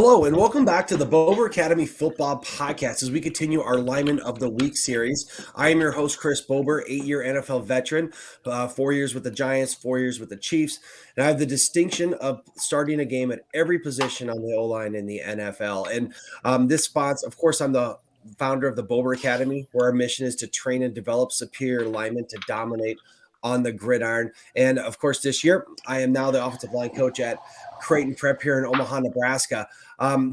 Hello, and welcome back to the Bober Academy Football Podcast as we continue our Lineman of the Week series. I am your host, Chris Bober, 8-year NFL veteran, 4 years with the Giants, 4 years with the Chiefs, and I have the distinction of starting a game at every position on the O-line in the NFL. And this sponsor, of course, I'm the founder of the Bober Academy, where our mission is to train and develop superior linemen to dominate on the gridiron. And of course, this year, I am now the offensive line coach at Creighton Prep here in Omaha, Nebraska.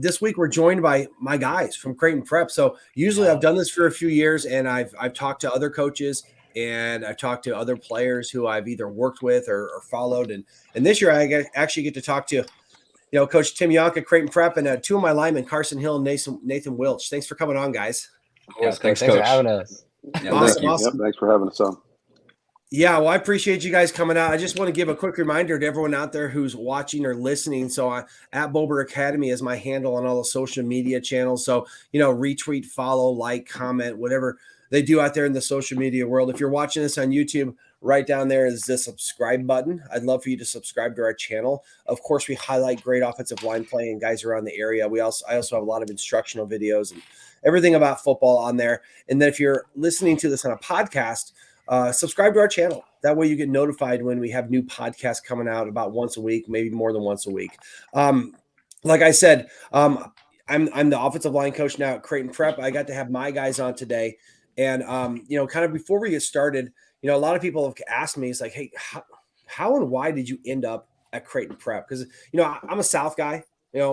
This week we're joined by my guys from Creighton Prep. So usually I've done this for a few years, and I've talked to other coaches and I've talked to other players who I've either worked with or followed. And this year I actually get to talk to Coach Tim Johnk at Creighton Prep and two of my linemen, CAarson Hill and Nathan Wilch. Thanks for coming on, guys. Yeah, thanks Coach. For having us. Yeah, awesome. Yep, thanks for having us on. Yeah, well, I appreciate you guys coming out. I just want to give a quick reminder to everyone out there who's watching or listening. So at Bober Academy is my handle on all the social media channels. So, retweet, follow, like, comment, whatever they do out there in the social media world. If you're watching this on YouTube, right down there is the subscribe button. I'd love for you to subscribe to our channel. Of course, we highlight great offensive line play and guys around the area. I also have a lot of instructional videos and everything about football on there. And then if you're listening to this on a podcast, subscribe to our channel. That way you get notified when we have new podcasts coming out about once a week, maybe more than once a week. Like I said, I'm the offensive line coach now at Creighton Prep. I got to have my guys on today. And, kind of before we get started, a lot of people have asked me, it's like, hey, how and why did you end up at Creighton Prep? Because, I'm a South guy,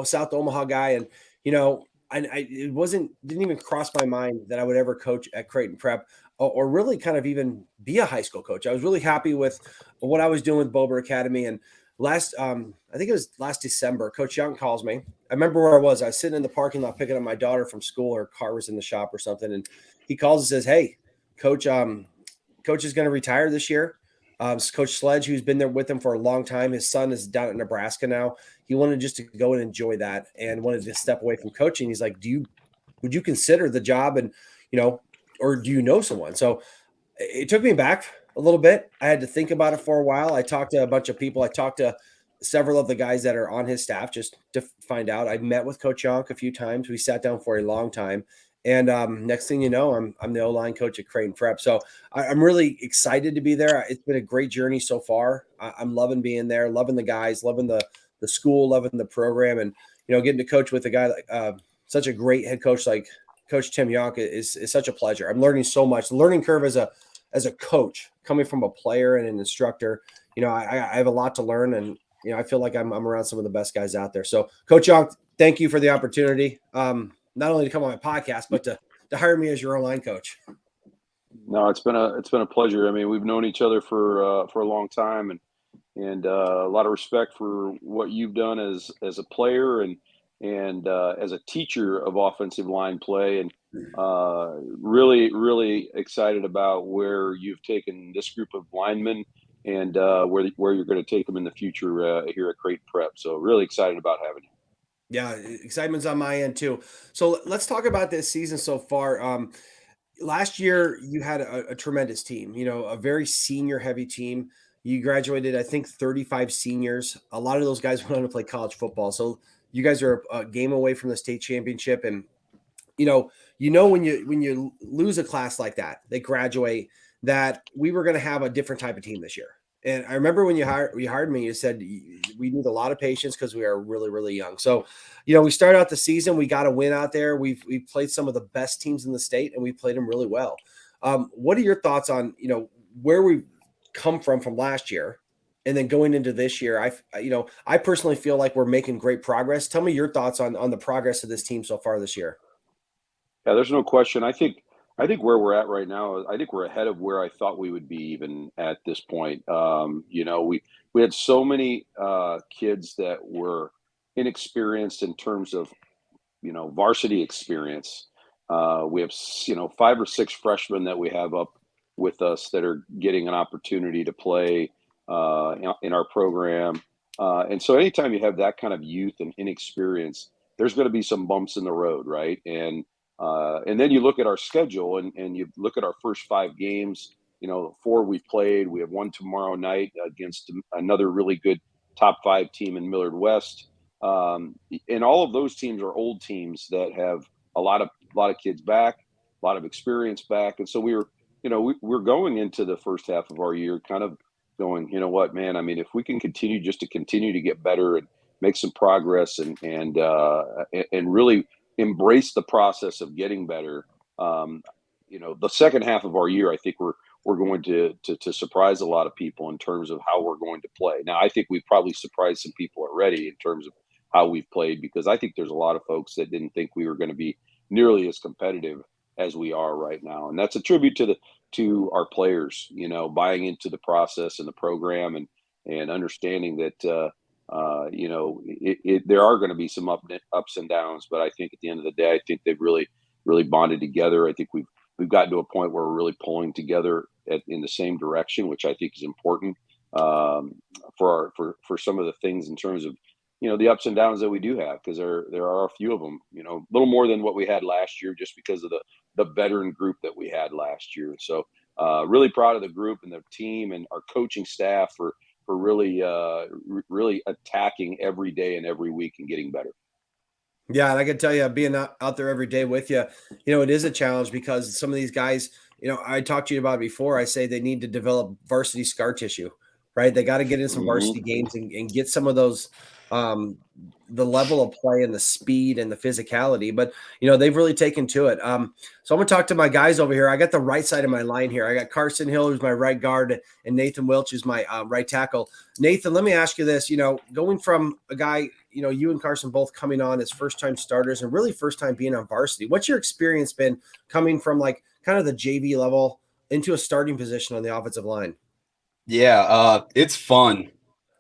South Omaha guy. And, didn't even cross my mind that I would ever coach at Creighton Prep or really kind of even be a high school coach. I was really happy with what I was doing with Bober Academy. And I think it was last December, Coach Young calls me. I remember where I was. I was sitting in the parking lot picking up my daughter from school. Her car was in the shop or something. And he calls and says, hey, Coach, Coach is going to retire this year. Coach Sledge, who's been there with him for a long time, his son is down at Nebraska now. He wanted just to go and enjoy that and wanted to step away from coaching. He's like, would you consider the job and, or do you know someone? So it took me back a little bit. I had to think about it for a while. I talked to a bunch of people. I talked to several of the guys that are on his staff just to find out. I met with Coach Johnk a few times. We sat down for a long time. And next thing you know, I'm the O-line coach at Creighton Prep. So I'm really excited to be there. It's been a great journey so far. I'm loving being there, loving the guys, loving the school, loving the program. And, getting to coach with a guy like such a great head coach like Coach Tim Johnk is such a pleasure. I'm learning so much. The learning curve as a coach, coming from a player and an instructor, I have a lot to learn. And, I feel like I'm around some of the best guys out there. So, Coach Johnk, thank you for the opportunity. Not only to come on my podcast, but to hire me as your online coach. No, it's been a pleasure. I mean, we've known each other for a long time, and a lot of respect for what you've done as a player and as a teacher of offensive line play, and really excited about where you've taken this group of linemen and where you're going to take them in the future here at Creighton Prep. So really excited about having you. Yeah, excitement's on my end too. So let's talk about this season so far. Last year, you had a tremendous team, a very senior heavy team. You graduated, I think, 35 seniors. A lot of those guys went on to play college football. So you guys are a game away from the state championship. And, when you lose a class like that, they graduate, that we were going to have a different type of team this year. And I remember when you hired me, you said we need a lot of patience because we are really, really young. So, we started out the season. We got a win out there. We've played some of the best teams in the state, and we played them really well. What are your thoughts on, where we've come from last year and then going into this year? I personally feel like we're making great progress. Tell me your thoughts on the progress of this team so far this year. Yeah, there's no question. I think where we're at right now, I think we're ahead of where I thought we would be even at this point. We had so many kids that were inexperienced in terms of, varsity experience. We have, 5 or 6 freshmen that we have up with us that are getting an opportunity to play in our program. And so anytime you have that kind of youth and inexperience, there's going to be some bumps in the road, right? And then you look at our schedule and you look at our first 5 games, 4 we've played. We have one tomorrow night against another really good top 5 team in Millard West. And all of those teams are old teams that have a lot of kids back, a lot of experience back, and so we're going into the first half of our year kind of going, you know what, man? I mean, if we can continue to get better and make some progress and really embrace the process of getting better. The second half of our year, I think we're going to surprise a lot of people in terms of how we're going to play. Now, I think we've probably surprised some people already in terms of how we've played, because I think there's a lot of folks that didn't think we were going to be nearly as competitive as we are right now, and that's a tribute to our players, buying into the process and the program, and understanding that there are going to be some ups and downs, but I think at the end of the day, I think they've really bonded together. I think we've gotten to a point where we're really pulling together in the same direction, which I think is important for some of the things in terms of the ups and downs that we do have, because there are a few of them, a little more than what we had last year, just because of the veteran group that we had last year. So really proud of the group and the team and our coaching staff for really attacking every day and every week and getting better. Yeah, and I can tell you, being out there every day with you, it is a challenge, because some of these guys, I talked to you about it before. I say they need to develop varsity scar tissue, right? They got to get in some varsity games and get some of those, the level of play and the speed and the physicality. But they've really taken to it. So I'm gonna talk to my guys over here. I got the right side of my line here. I got CAarson Hill, who's my right guard, and Nathan Wilch, who's my right tackle. Nathan, let me ask you this: going from a guy, you and CAarson both coming on as first-time starters and really first time being on varsity. What's your experience been coming from like kind of the JV level into a starting position on the offensive line? Yeah, it's fun.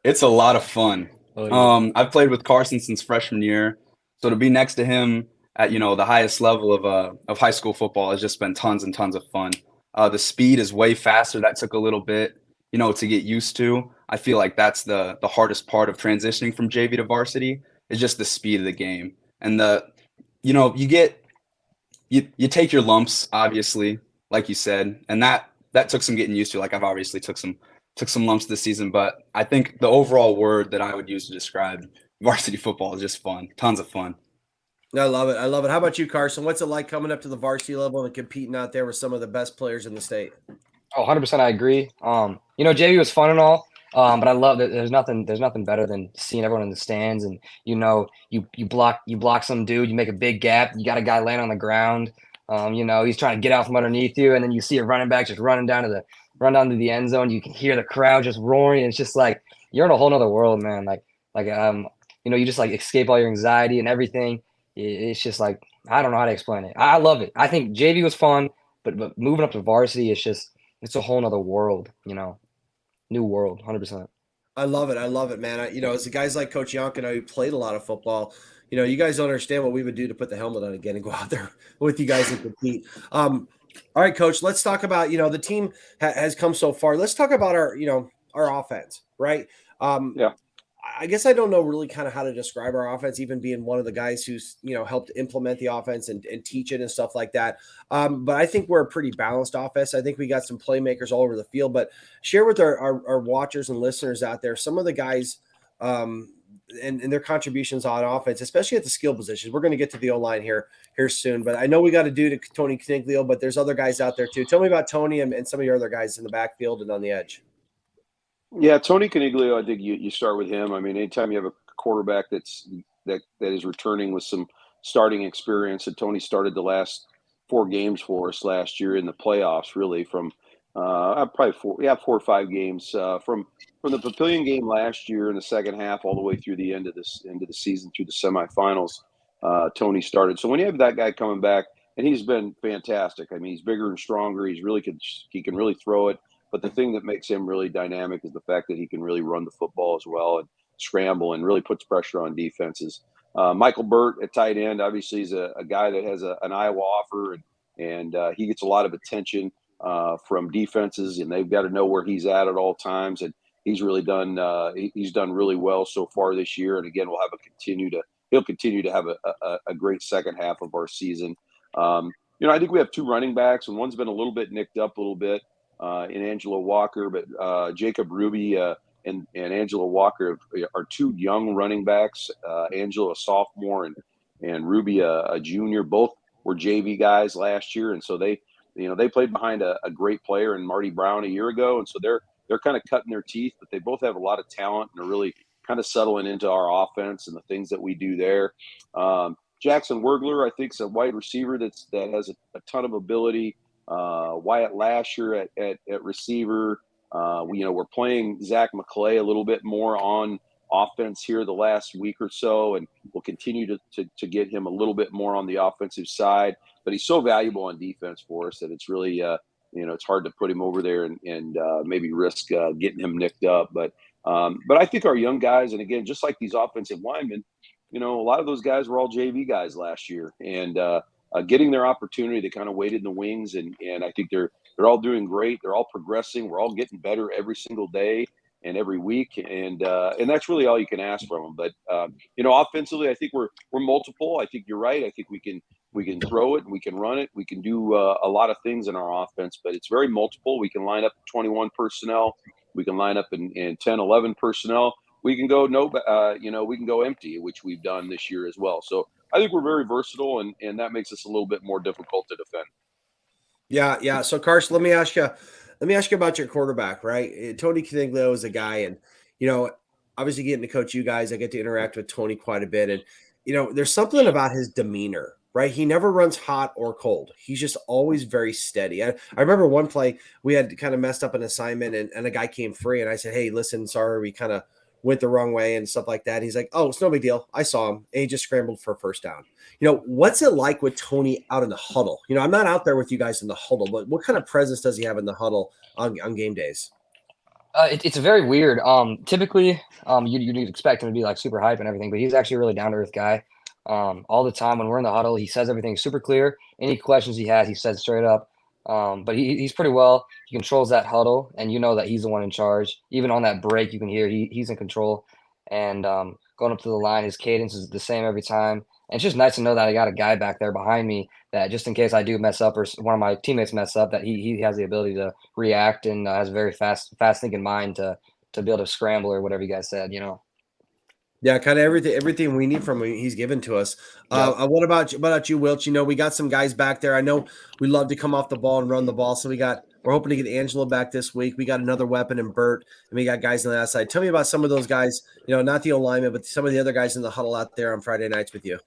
It's a lot of fun. Oh, yeah. I've played with CAarson since freshman year, so to be next to him at the highest level of high school football has just been tons and tons of fun. The speed is way faster. That took a little bit, to get used to. I feel like that's the hardest part of transitioning from JV to varsity is just the speed of the game. And you take your lumps, obviously, like you said, and that took some getting used to. Like I've obviously took some lumps this season, but I think the overall word that I would use to describe varsity football is just fun. Tons of fun. I love it. I love it. How about you, CAarson? What's it like coming up to the varsity level and competing out there with some of the best players in the state? Oh, 100%. I agree. JV was fun and all, but I love that there's nothing better than seeing everyone in the stands, and you block some dude, you make a big gap, you got a guy laying on the ground, he's trying to get out from underneath you, and then you see a running back just run down to the end zone. You can hear the crowd just roaring, and it's just like you're in a whole nother world, man. You just like escape all your anxiety and everything. It's just like, I don't know how to explain it. I love it. I think JV was fun, but moving up to varsity, it's a whole nother world, new world, 100%. I love it. I love it, man. As the guys like Coach Johnk and I who played a lot of football, you guys don't understand what we would do to put the helmet on again and go out there with you guys and compete. All right, Coach, let's talk about, the team has come so far. Let's talk about our offense, right? Yeah. I guess I don't know really kind of how to describe our offense, even being one of the guys who's, helped implement the offense and teach it and stuff like that. But I think we're a pretty balanced offense. I think we got some playmakers all over the field, but share with our watchers and listeners out there some of the guys and their contributions on offense, especially at the skill positions. We're going to get to the O-line here soon, but I know we got to do to Tony Caniglio, but there's other guys out there too. Tell me about Tony and some of your other guys in the backfield and on the edge. Yeah, Tony Caniglio, I think you start with him. I mean, anytime you have a quarterback that is returning with some starting experience, and Tony started the last 4 games for us last year in the playoffs, really from probably 4 or 5 games from the Papillion game last year in the second half all the way through the end of the season through the semifinals. Tony started. So when you have that guy coming back, and he's been fantastic. I mean, he's bigger and stronger. He can really throw it. But the thing that makes him really dynamic is the fact that he can really run the football as well and scramble and really puts pressure on defenses. Michael Burt at tight end, obviously, is a guy that has an Iowa offer, and he gets a lot of attention from defenses, and they've got to know where he's at all times. And he's really done he's done really well so far this year. And again, he'll continue to have a great second half of our season. I think we have 2 running backs, and one's been a little bit nicked up a little bit. In Angelo Walker, but Jacob Ruby and Angela Walker are two young running backs. Angela, a sophomore, and Ruby, a junior. Both were JV guys last year, and so they played behind a great player in Marty Brown a year ago, and so they're kind of cutting their teeth. But they both have a lot of talent and are really kind of settling into our offense and the things that we do there. Jackson Wergler, I think, is a wide receiver that has a ton of ability. Wyatt Lasher at receiver. We're playing Zach McClay a little bit more on offense here the last week or so, and we'll continue to get him a little bit more on the offensive side. But he's so valuable on defense for us that it's really, it's hard to put him over there and maybe risk getting him nicked up. But I think our young guys, and again, just like these offensive linemen, a lot of those guys were all JV guys last year, and getting their opportunity to kind of wait in the wings, and I think they're all doing great. They're all progressing. We're all getting better every single day and every week, and that's really all you can ask from them. But offensively, I think we're multiple. I think you're right. I think we can throw it and we can run it. We can do a lot of things in our offense, but it's very multiple. We can line up 21 personnel. We can line up in 10, 11 personnel. We can go we can go empty, which we've done this year as well. So I think we're very versatile, and that makes us a little bit more difficult to defend. Yeah. So CAarson, let me ask you about your quarterback, right? Tony Caniglio is a guy, and obviously getting to coach you guys, I get to interact with Tony quite a bit, and there's something about his demeanor, right? He never runs hot or cold. He's just always very steady. I remember one play we had kind of messed up an assignment, and a guy came free, and I said, "Hey, listen, sorry, we kind of went the wrong way," and stuff like that. He's like, "Oh, it's no big deal. I saw him." And he just scrambled for a first down. What's it like with Tony out in the huddle? I'm not out there with you guys in the huddle, but what kind of presence does he have in the huddle on game days? It's very weird. Typically, you'd expect him to be like super hype and everything, but he's actually a really down to earth guy. All the time when we're in the huddle, he says everything super clear. Any questions he has, he says straight up. But he's pretty well. He controls that huddle, and that he's the one in charge. Even on that break, you can hear he's in control. And going up to the line, his cadence is the same every time. And it's just nice to know that I got a guy back there behind me that just in case I do mess up or one of my teammates mess up, that he has the ability to react and has a very fast thinking mind to be able to scramble or whatever you guys said. Yeah, kind of everything we need from him, he's given to us. Yep. What about you, Wilch? We got some guys back there. I know we love to come off the ball and run the ball. So we're hoping to get Angelo back this week. We got another weapon in Bert, and we got guys on the outside. Tell me about some of those guys, not the alignment, but some of the other guys in the huddle out there on Friday nights with you.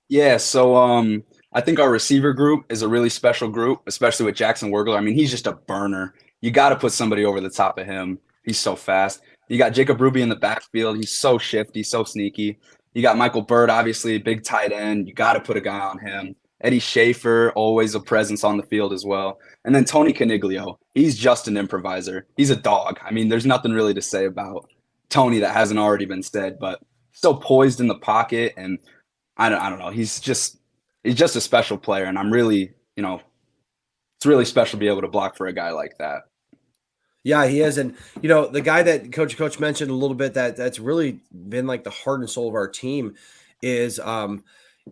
Yeah, so I think our receiver group is a really special group, especially with Jackson Wergler. I mean, he's just a burner. You got to put somebody over the top of him. He's so fast. You got Jacob Ruby in the backfield. He's so shifty, so sneaky. You got Michael Bird, obviously, big tight end. You got to put a guy on him. Eddie Schaefer, always a presence on the field as well. And then Tony Caniglio, he's just an improviser. He's a dog. I mean, there's nothing really to say about Tony that hasn't already been said, but so poised in the pocket, and I don't know. He's just a special player, and I'm really, it's really special to be able to block for a guy like that. Yeah, he is. And, the guy that Coach mentioned a little bit that's really been like the heart and soul of our team is,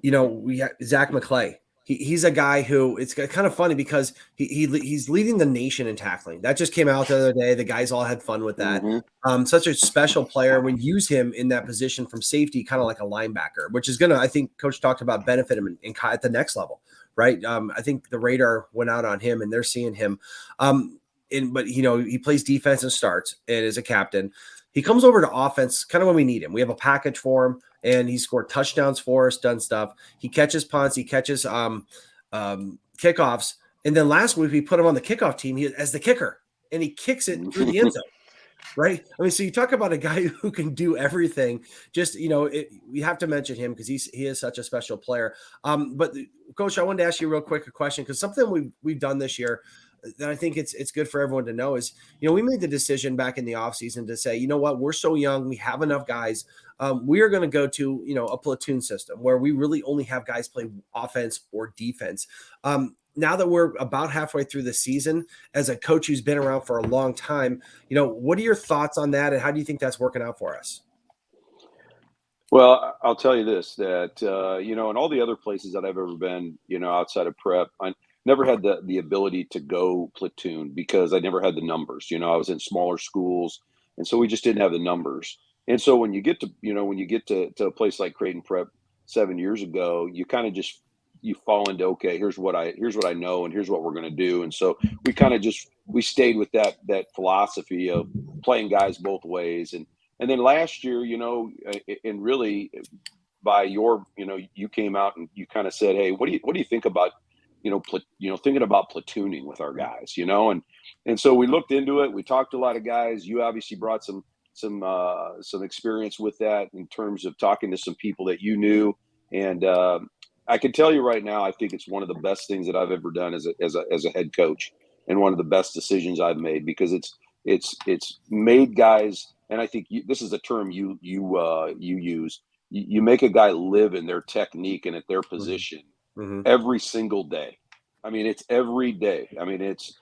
we have Zach McClay. He's a guy who it's kind of funny because he's leading the nation in tackling. That just came out the other day. The guys all had fun with that. Mm-hmm. Such a special player. We use him in that position from safety, kind of like a linebacker, which is going to, I think Coach talked about, benefit him at the next level, right? I think the radar went out on him and they're seeing him. But he plays defense and starts and is a captain. He comes over to offense kind of when we need him. We have a package for him, and he scored touchdowns for us, done stuff. He catches punts, he catches kickoffs. And then last week we put him on the kickoff team as the kicker, and he kicks it through the end zone. Right. I mean, so you talk about a guy who can do everything. Just, we have to mention him because he is such a special player. But Coach, I wanted to ask you real quick a question, because something we've done this year that I think it's good for everyone to know is, we made the decision back in the offseason to say, what, we're so young, we have enough guys. We are going to go to, a platoon system where we really only have guys play offense or defense. Now that we're about halfway through the season, as a coach who's been around for a long time, what are your thoughts on that, and how do you think that's working out for us? Well, I'll tell you this, that, in all the other places that I've ever been, outside of prep, I never had the ability to go platoon because I never had the numbers. I was in smaller schools, And so we just didn't have the numbers. And so when you get to a place like Creighton Prep 7 years ago, you kind of just you fall into, okay, here's what I know, and here's what we're going to do. And so we kind of we stayed with that philosophy of playing guys both ways. And then last year, and really by you came out and you kind of said, hey, what do you think about thinking about platooning with our guys, and so we looked into it. We talked to a lot of guys. You obviously brought some experience with that in terms of talking to some people that you knew. And I can tell you right now, I think it's one of the best things that I've ever done as a head coach, and one of the best decisions I've made, because it's made guys. And I think this is a term you use. You make a guy live in their technique and at their position every single day. I mean, it's every day. I mean, it's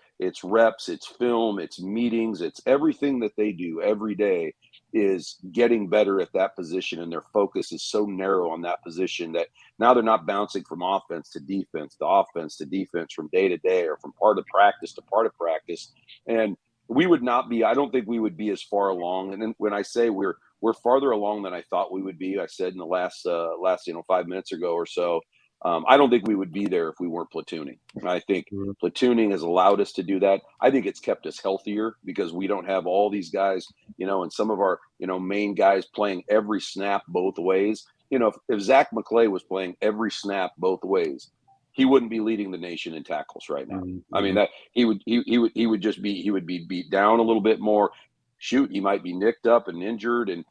reps, it's film, it's meetings, it's everything that they do every day is getting better at that position. And their focus is so narrow on that position that now they're not bouncing from offense to defense, from day to day, or from part of practice to part of practice. And we would not be, I don't think we would be as far along. And then when I say we're farther along than I thought we would be, I said in the last 5 minutes ago or so, I don't think we would be there if we weren't platooning. I think platooning has allowed us to do that. I think it's kept us healthier, because we don't have all these guys, and some of our, main guys playing every snap both ways. If Zach McClay was playing every snap both ways, he wouldn't be leading the nation in tackles right now. I mean, that he would be beat down a little bit more. Shoot, he might be nicked up and injured, and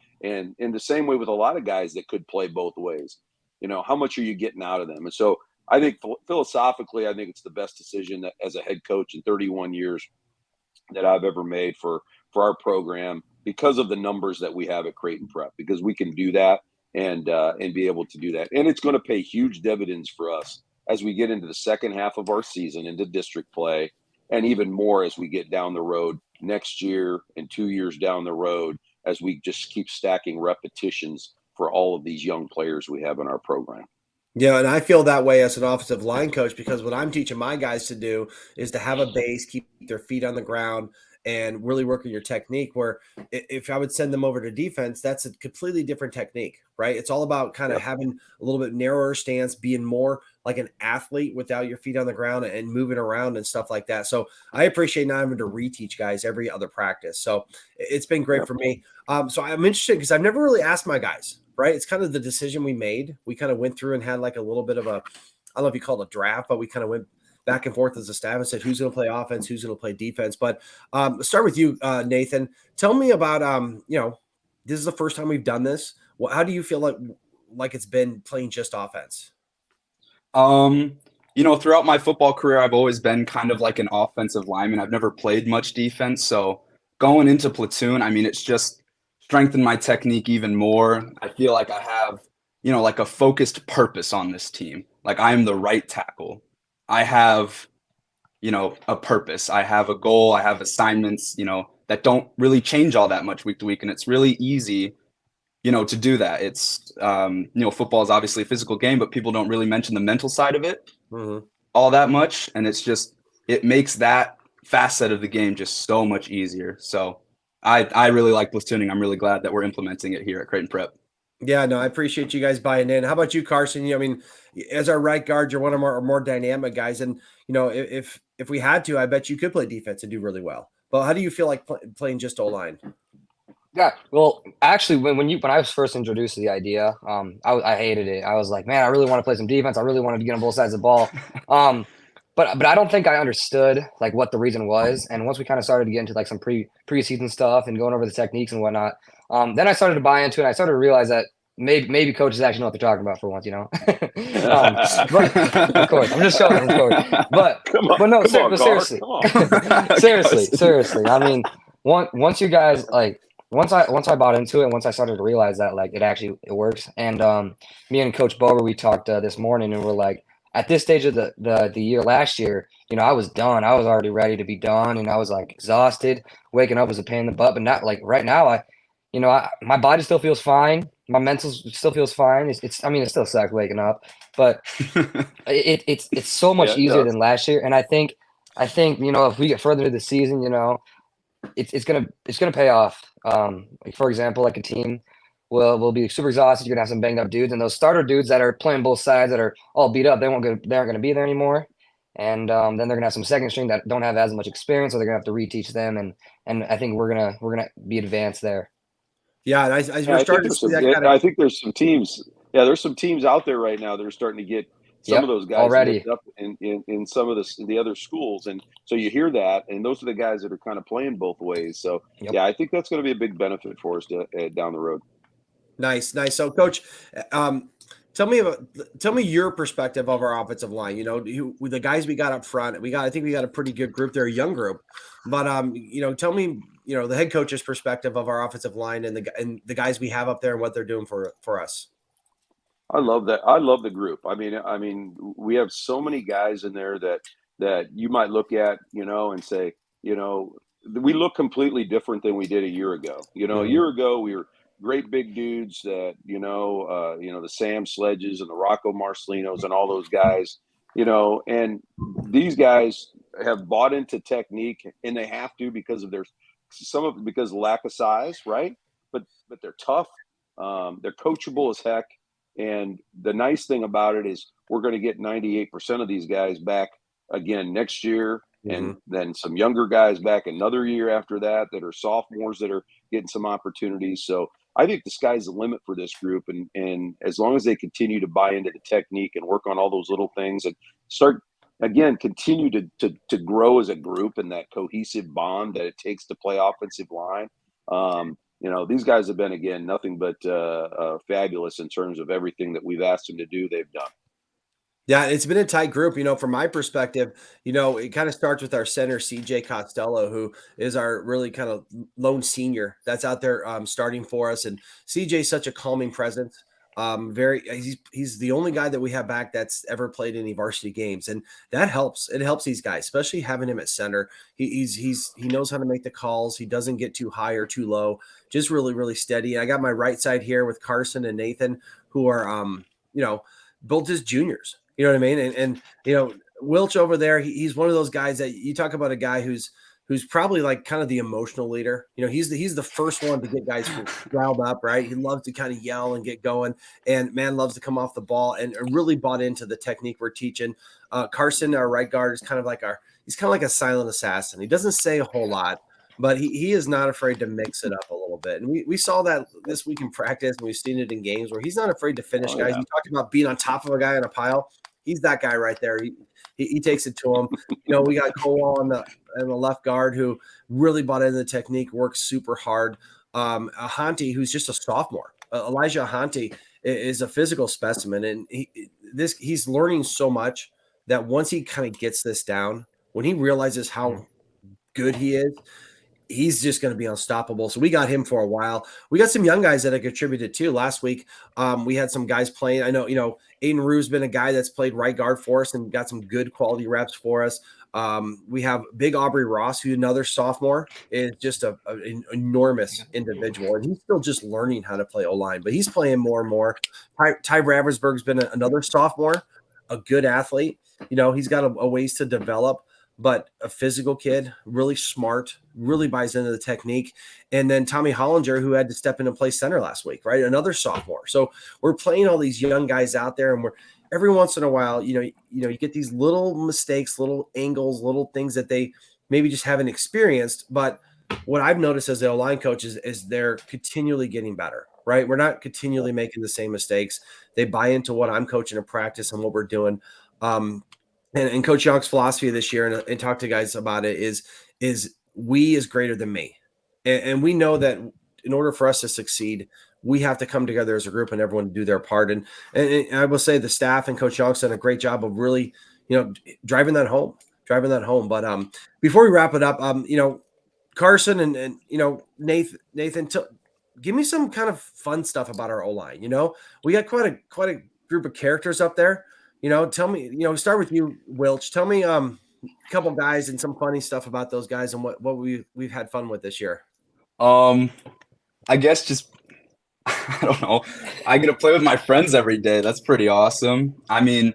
in the same way with a lot of guys that could play both ways. How much are you getting out of them? And so I think philosophically, I think it's the best decision that, as a head coach in 31 years, that I've ever made for our program, because of the numbers that we have at Creighton Prep, because we can do that and be able to do that. And it's going to pay huge dividends for us as we get into the second half of our season, into district play, and even more as we get down the road next year and 2 years down the road, as we just keep stacking repetitions for all of these young players we have in our program. Yeah, and I feel that way as an offensive line coach, because what I'm teaching my guys to do is to have a base, keep their feet on the ground, and really work on your technique. Where if I would send them over to defense, that's a completely different technique, right? It's all about kind of having a little bit narrower stance, being more like an athlete without your feet on the ground and moving around and stuff like that. So I appreciate not having to reteach guys every other practice. So it's been great for me. So I'm interested, because I've never really asked my guys, right? It's kind of the decision we made. We kind of went through and had like a little bit of I don't know if you call it a draft, but we kind of went back and forth as a staff and said, who's going to play offense, who's going to play defense. But start with you, Nathan. Tell me about, this is the first time we've done this. Well, how do you feel like it's been playing just offense? Throughout my football career, I've always been kind of like an offensive lineman. I've never played much defense. So going into platoon, I mean, it's just strengthened my technique even more. I feel like I have, like a focused purpose on this team. Like, I'm the right tackle. I have, a purpose. I have a goal. I have assignments, that don't really change all that much week to week. And it's really easy, to do that. It's, football is obviously a physical game, but people don't really mention the mental side of it all that much. And it makes that facet of the game just so much easier. So I really like platooning. I'm really glad that we're implementing it here at Creighton Prep. Yeah, no, I appreciate you guys buying in. How about you, CAarson? I mean, as our right guard, you're one of our more dynamic guys. And, if we had to, I bet you could play defense and do really well. But how do you feel like playing just O-line? Yeah, well, actually, when I was first introduced to the idea, I hated it. I was like, man, I really want to play some defense. I really wanted to get on both sides of the ball. But I don't think I understood like what the reason was. And once we kind of started to get into like some preseason stuff and going over the techniques and whatnot, then I started to buy into it. And I started to realize that maybe coaches actually know what they're talking about for once, But of course, I'm just showing, of course. But no, seriously, seriously. I mean, once you guys like. Once I bought into it, and once I started to realize that like it works, and me and Coach Bober, we talked this morning, and we're like, at this stage of the year last year, I was done. I was already ready to be done, and I was like exhausted. Waking up was a pain in the butt, but not like right now. My body still feels fine. My mental still feels fine. It still sucks waking up, but it's so much easier than last year. And I think if we get further into the season, it's gonna pay off. Like for example, like a team will be super exhausted. You're gonna have some banged up dudes, and those starter dudes that are playing both sides that are all beat up, they aren't gonna be there anymore. And then they're gonna have some second string that don't have as much experience, so they're gonna have to reteach them. And I think we're gonna be advanced there. Yeah, and we're starting to see that kind of. I think there's some teams. Yeah, there's some teams out there right now that are starting to get some of those guys already up in some of the other schools, and so you hear that, and those are the guys that are kind of playing both ways. So yeah, I think that's going to be a big benefit for us down the road. Nice. So, Coach, tell me your perspective of our offensive line. You know, with the guys we got up front, I think we got a pretty good group. They're a young group, but you know, tell me, you know, the head coach's perspective of our offensive line and the guys we have up there and what they're doing for us. I love that. I love the group. I mean, we have so many guys in there that you might look at, you know, and say, you know, we look completely different than we did a year ago. You know, a year ago we were great big dudes that, you know, the Sam Sledges and the Rocco Marcelinos and all those guys, you know, and these guys have bought into technique, and they have to because of because of lack of size, right? But they're tough. They're coachable as heck. And the nice thing about it is we're going to get 98% of these guys back again next year, and then some younger guys back another year after that are sophomores that are getting some opportunities. So I think the sky's the limit for this group. And as long as they continue to buy into the technique and work on all those little things and continue to grow as a group and that cohesive bond that it takes to play offensive line, you know, these guys have been, again, nothing but fabulous in terms of everything that we've asked them to do, they've done. Yeah, it's been a tight group. You know, from my perspective, you know, it kind of starts with our center, CJ Costello, who is our really kind of lone senior that's out there starting for us. And CJ is such a calming presence. He's the only guy that we have back that's ever played any varsity games, and that helps. It helps these guys, especially having him at center. He knows how to make the calls. He doesn't get too high or too low. Just really steady. I got my right side here with CAarson and Nathan, who are you know, both as juniors. You know what I mean? And you know, Wilch over there, he's one of those guys that you talk about, a guy who's probably like kind of the emotional leader. You know, he's the first one to get guys riled up, right? He loves to kind of yell and get going, and man loves to come off the ball and really bought into the technique we're teaching. CAarson, our right guard, is kind of like a silent assassin. He doesn't say a whole lot, but he is not afraid to mix it up a little bit. And we saw that this week in practice, and we've seen it in games where he's not afraid to finish guys. Yeah. You talked about being on top of a guy in a pile. He's that guy right there. He takes it to him. You know, we got Cole on the left guard who really bought into the technique, works super hard. Ahanti, who's just a sophomore. Elijah Ahanti is a physical specimen, and he's learning so much that once he kind of gets this down, when he realizes how good he is, he's just going to be unstoppable. So we got him for a while. We got some young guys that have contributed too. Last week, we had some guys playing. I know, you know, Aiden Rue's been a guy that's played right guard for us and got some good quality reps for us. We have Big Aubrey Ross, who's another sophomore, is just an enormous individual, and he's still just learning how to play O-line, but he's playing more and more. Ty Ravensburg's been another sophomore, a good athlete. You know, he's got a ways to develop, but a physical kid, really smart, really buys into the technique. And then Tommy Hollinger, who had to step in and play center last week, right? Another sophomore. So we're playing all these young guys out there, and we're every once in a while, you get these little mistakes, little angles, little things that they maybe just haven't experienced. But what I've noticed as the O-line coach is they're continually getting better, right? We're not continually making the same mistakes. They buy into what I'm coaching in practice and what we're doing. And Coach Jonk's philosophy this year, and talk to guys about it, is we is greater than me. And we know that in order for us to succeed, we have to come together as a group and everyone do their part. And I will say the staff and Coach Jonk's done a great job of really, you know, driving that home. But before we wrap it up, you know, CAarson and you know, Nathan, give me some kind of fun stuff about our O-line. You know, we got quite a group of characters up there. You know, tell me, you know, start with you, Wilch. Tell me a couple guys and some funny stuff about those guys and what we've had fun with this year. I guess just I don't know. I get to play with my friends every day. That's pretty awesome. I mean,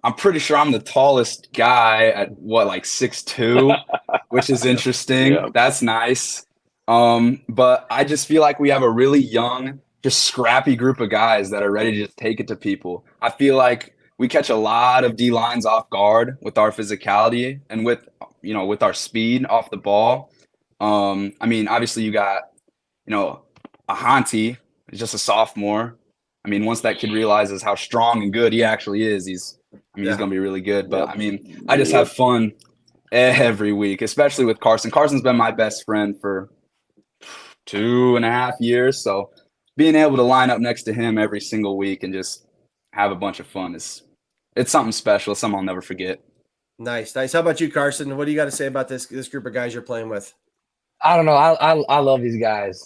I'm pretty sure I'm the tallest guy at like 6'2". which is interesting. Yeah. That's nice. But I just feel like we have a really young, just scrappy group of guys that are ready to just take it to people. I feel like we catch a lot of D lines off guard with our physicality and with our speed off the ball. I mean, obviously you got, a Hanti, he's just a sophomore. I mean, once that kid realizes how strong and good he actually is, he's going to be really good. But I mean, I just have fun every week, especially with CAarson. CAarson's been my best friend for 2.5 years. So being able to line up next to him every single week and just have a bunch of fun it's something special, something I'll never forget. Nice. How about you, CAarson? What do you got to say about this group of guys you're playing with? I don't know. I love these guys.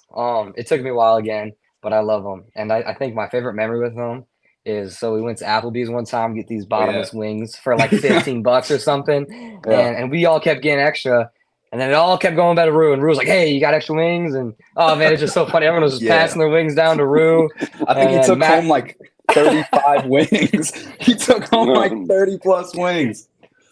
It took me a while again, but I love them. And I think my favorite memory with them is, so we went to Applebee's one time, get these bottomless wings for like $15 or something. And we all kept getting extra. And then it all kept going back to Rue. And Rue was like, hey, you got extra wings? And oh man, it's just so funny. Everyone was just passing their wings down to Rue. I think he took home like 35 wings. He took home like 30 plus wings.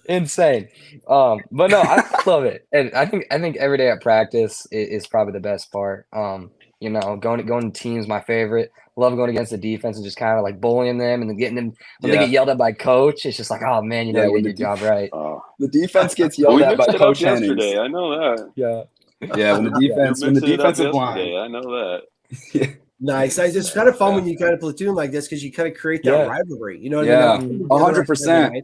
Insane. But no, I love it. And I think every day at practice is probably the best part. Going to teams, my favorite. Love going against the defense and just kind of like bullying them and then getting them when they get yelled at by coach. It's just like, oh man, you did your job right. The defense gets yelled at by Coach Hennings. Yesterday, I know that. Yeah, when the defensive line. I know that. Nice. It's kind of fun when you kind of platoon like this because you kind of create that rivalry. You know what I mean? 100%.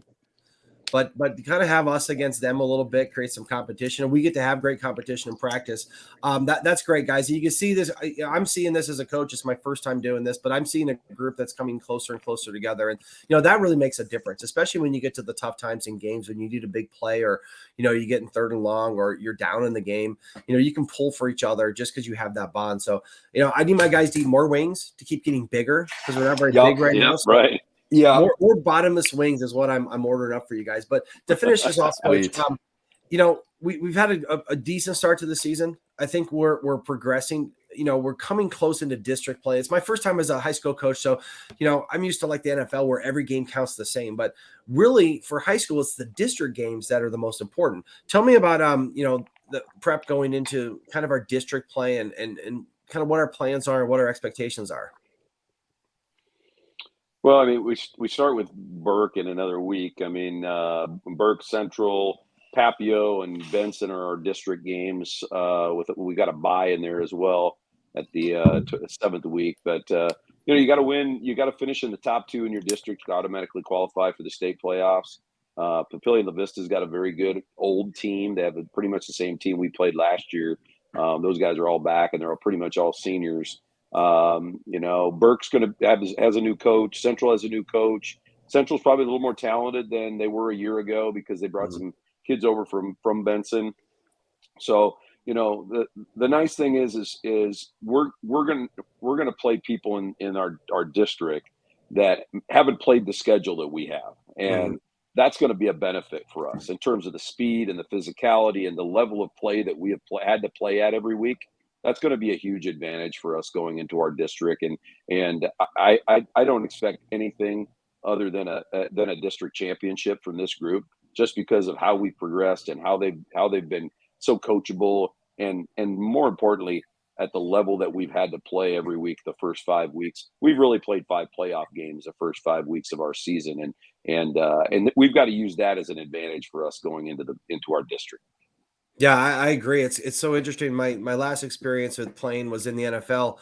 But to kind of have us against them a little bit, create some competition, and we get to have great competition in practice. That's great, guys. You can see this. I'm seeing this as a coach. It's my first time doing this, but I'm seeing a group that's coming closer and closer together, and that really makes a difference, especially when you get to the tough times in games when you need a big play, or you get in 3rd and long, or you're down in the game. You can pull for each other just because you have that bond. So I need my guys to eat more wings to keep getting bigger because we're not very big right now. So right. Yeah, more bottomless wings is what I'm ordering up for you guys. But to finish this off, Coach, we've had a decent start to the season. I think we're progressing. We're coming close into district play. It's my first time as a high school coach, so I'm used to like the NFL where every game counts the same. But really, for high school, it's the district games that are the most important. Tell me about the prep going into kind of our district play and kind of what our plans are and what our expectations are. Well, I mean, we start with Burke in another week. I mean, Burke, Central, Papio, and Benson are our district games. We got a bye in there as well at the 7th week. But you got to win. You got to finish in the top 2 in your district to automatically qualify for the state playoffs. Papillion La Vista's got a very good old team. They have pretty much the same team we played last year. Those guys are all back, and they're pretty much all seniors. Burke's going to has a new coach. Central has a new coach. Central's probably a little more talented than they were a year ago because they brought some kids over from Benson. So, the nice thing is we're going to play people in our district that haven't played the schedule that we have. And that's going to be a benefit for us in terms of the speed and the physicality and the level of play that we have had to play at every week. That's going to be a huge advantage for us going into our district, and I don't expect anything other than a district championship from this group, just because of how we've progressed and how they've been so coachable, and more importantly, at the level that we've had to play every week the first 5 weeks. We've really played 5 playoff games the first 5 weeks of our season, and we've got to use that as an advantage for us going into our district. Yeah, I agree. It's so interesting. My last experience with playing was in the NFL,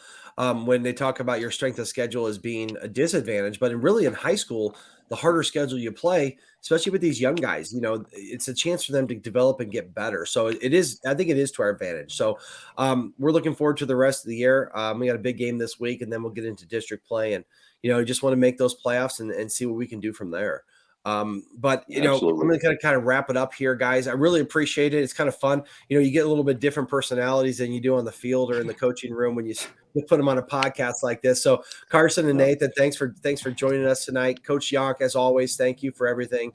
when they talk about your strength of schedule as being a disadvantage, but really in high school, the harder schedule you play, especially with these young guys, it's a chance for them to develop and get better. So it is. I think it is to our advantage. So we're looking forward to the rest of the year. We got a big game this week, and then we'll get into district play, and just want to make those playoffs and see what we can do from there. But Absolutely. I'm going to kind of wrap it up here, guys. I really appreciate it. It's kind of fun. You get a little bit different personalities than you do on the field or in the coaching room when you put them on a podcast like this. So CAarson and Nathan, thanks for joining us tonight. Coach Jonkk, as always, thank you for everything.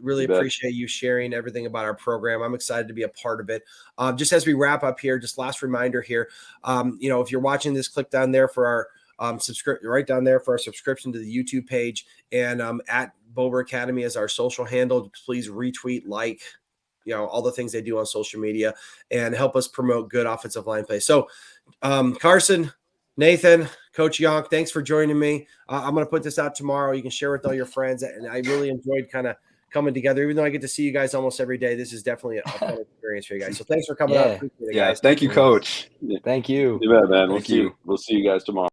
Really appreciate you sharing everything about our program. I'm excited to be a part of it. Just as we wrap up here, just last reminder here, if you're watching this, click down there for our right down there for our subscription to the YouTube page, and at Bober Academy as our social handle. Please retweet, all the things they do on social media and help us promote good offensive line play. So CAarson, Nathan, Coach Johnk, thanks for joining me. I'm going to put this out tomorrow. You can share with all your friends. And I really enjoyed kind of coming together. Even though I get to see you guys almost every day, this is definitely a fun experience for you guys. So thanks for coming out. Appreciate it, guys. Thank you, Coach. Thank you. You bet, man. Thank you. We'll see you guys tomorrow.